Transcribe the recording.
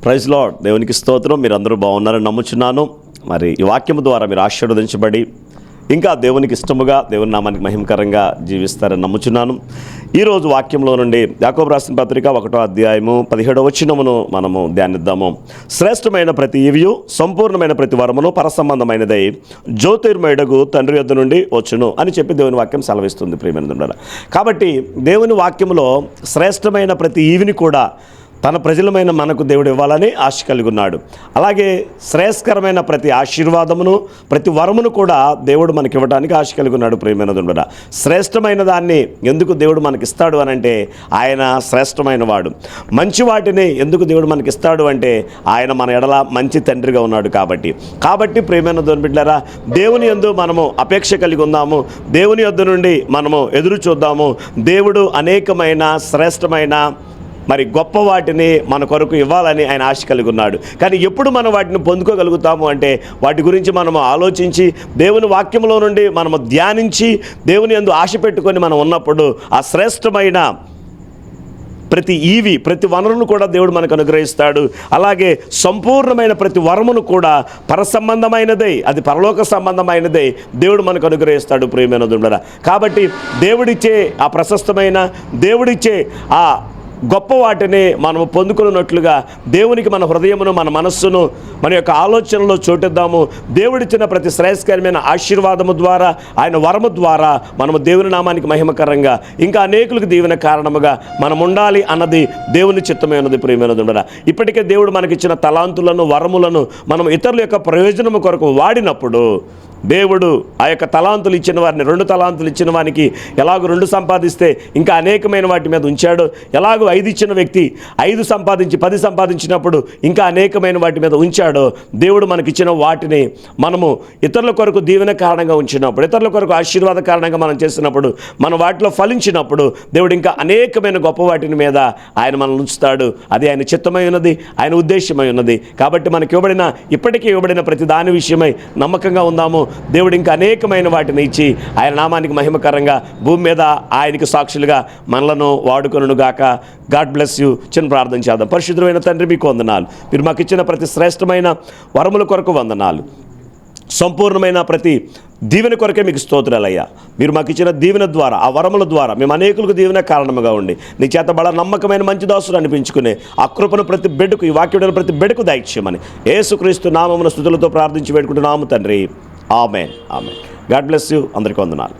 Praise lord. దేవునికి స్తోత్రం. మీరు అందరూ బాగున్నారని నమ్ముచున్నాను. మరి ఈ వాక్యము ద్వారా మీరు ఆశీర్వదించబడి ఇంకా దేవునికి ఇష్టముగా దేవుని నామానికి మహిమకరంగా జీవిస్తారని నమ్ముచున్నాను. ఈరోజు వాక్యంలో నుండి యాకోబు రాసిన పత్రిక 1వ అధ్యాయము 17వ వచనమును మనము ధ్యానిద్దాము. శ్రేష్టమైన ప్రతి ఈవియు సంపూర్ణమైన ప్రతి వరమును పరసంబంధమైనదై జ్యోతిర్మయుడగు తండ్రి యొద్ద నుండి వచ్చును అని చెప్పి దేవుని వాక్యం సెలవిస్తుంది. ప్రియమైనది కాబట్టి దేవుని వాక్యములో శ్రేష్టమైన ప్రతి ఈవిని కూడా తన ప్రజలమైన మనకు దేవుడు ఇవ్వాలని ఆశ కలిగి ఉన్నాడు. అలాగే శ్రేయస్కరమైన ప్రతి ఆశీర్వాదమును ప్రతి వరమును కూడా దేవుడు మనకి ఇవ్వడానికి ఆశ కలిగి ఉన్నాడు. ప్రియమైనది శ్రేష్టమైన దాన్ని ఎందుకు దేవుడు మనకి ఇస్తాడు అని అంటే ఆయన శ్రేష్టమైన వాడు. మంచి వాటిని ఎందుకు దేవుడు మనకి ఇస్తాడు అంటే ఆయన మన ఎడల మంచి తండ్రిగా ఉన్నాడు. కాబట్టి ప్రియమైన బిడ్డలారా, దేవుని యందు మనము అపేక్ష కలిగి ఉందాము. దేవుని యొద్ద నుండి మనము ఎదురు చూద్దాము. దేవుడు అనేకమైన శ్రేష్టమైన మరి గొప్ప వాటిని మన కొరకు ఇవ్వాలని ఆయన ఆశ కలిగి ఉన్నాడు. కానీ ఎప్పుడు మనం వాటిని పొందుకోగలుగుతాము అంటే వాటి గురించి మనము ఆలోచించి దేవుని వాక్యంలో నుండి మనము ధ్యానించి దేవుని యందు ఆశ పెట్టుకొని మనం ఉన్నప్పుడు ఆ శ్రేష్టమైన ప్రతి ప్రతి వనరును కూడా దేవుడు మనకు అనుగ్రహిస్తాడు. అలాగే సంపూర్ణమైన ప్రతి వరమును కూడా పరసంబంధమైనదే, అది పరలోక సంబంధమైనదే దేవుడు మనకు అనుగ్రహిస్తాడు. ప్రియమైనదుండరా, కాబట్టి దేవుడిచ్చే ఆ ప్రశస్తమైన దేవుడిచ్చే ఆ గొప్ప వాటిని మనము పొందుకున్నట్లుగా దేవునికి మన హృదయమును మన మనస్సును మన యొక్క ఆలోచనలో చోటిద్దాము. దేవుడిచ్చిన ప్రతి శ్రేయస్కరమైన ఆశీర్వాదము ద్వారా ఆయన వరము ద్వారా మనము దేవుని నామానికి మహిమకరంగా ఇంకా అనేకులకు దీవెన కారణముగా మనం ఉండాలి అన్నది దేవుని చిత్తమైనది. ప్రియమైనది ఇప్పటికే దేవుడు మనకిచ్చిన తలాంతులను వరములను మనం ఇతరుల యొక్క ప్రయోజనము కొరకు వాడినప్పుడు దేవుడు ఆ యొక్క తలాంతులు ఇచ్చిన వారిని 2 తలాంతులు ఇచ్చిన వానికి ఎలాగో 2 సంపాదిస్తే ఇంకా అనేకమైన వాటి మీద ఉంచాడు. ఎలాగో 5 ఇచ్చిన వ్యక్తి 5 సంపాదించి 10 సంపాదించినప్పుడు ఇంకా అనేకమైన వాటి మీద ఉంచాడో దేవుడు మనకిచ్చిన వాటిని మనము ఇతరుల కొరకు దీవెన కారణంగా ఉంచినప్పుడు, ఇతరుల కొరకు ఆశీర్వాద కారణంగా మనం చేసినప్పుడు, మన వాటిలో ఫలించినప్పుడు దేవుడు ఇంకా అనేకమైన గొప్ప వాటిని మీద ఆయన మనల్ని ఉంచుతాడు. అది ఆయన చిత్తమై ఉన్నది, ఆయన ఉద్దేశమై ఉన్నది. కాబట్టి మనకి ఇప్పటికీ ఇవ్వబడిన ప్రతి దాని విషయమై నమ్మకంగా ఉందాము. దేవుడు ఇంకా అనేకమైన వాటిని ఇచ్చి ఆయన నామానికి మహిమకరంగా భూమి మీద ఆయనకి సాక్షులుగా మనలను వాడుకొనును గాక. God bless you. చిన్న ప్రార్థన చేద్దాం. పరిశుద్ధమైన తండ్రి, మీకు వందనాలు. మీరు మాకు ఇచ్చిన ప్రతి శ్రేష్టమైన వరముల కొరకు వందనాలు. సంపూర్ణమైన ప్రతి దీవెన కొరకే మీకు స్తోత్రాలయ్యా. మీరు మాకు ఇచ్చిన దీవెన ద్వారా ఆ వరముల ద్వారా మేము అనేకులకు దీవెన కారణముగా ఉండి నీ చేత బల నమ్మకమైన మంచి దాసులు అనిపించుకునే ఆ కృపను ప్రతి బిడ్డకు, ఈ వాక్యుడైన ప్రతి బిడ్డకు దయచేయమని యేసుక్రీస్తు నామమున స్తుతులతో ప్రార్థించి వేడుకుంటున్నాము తండ్రి. ఆమేన్. God bless you. అందరికీ వందనాలు.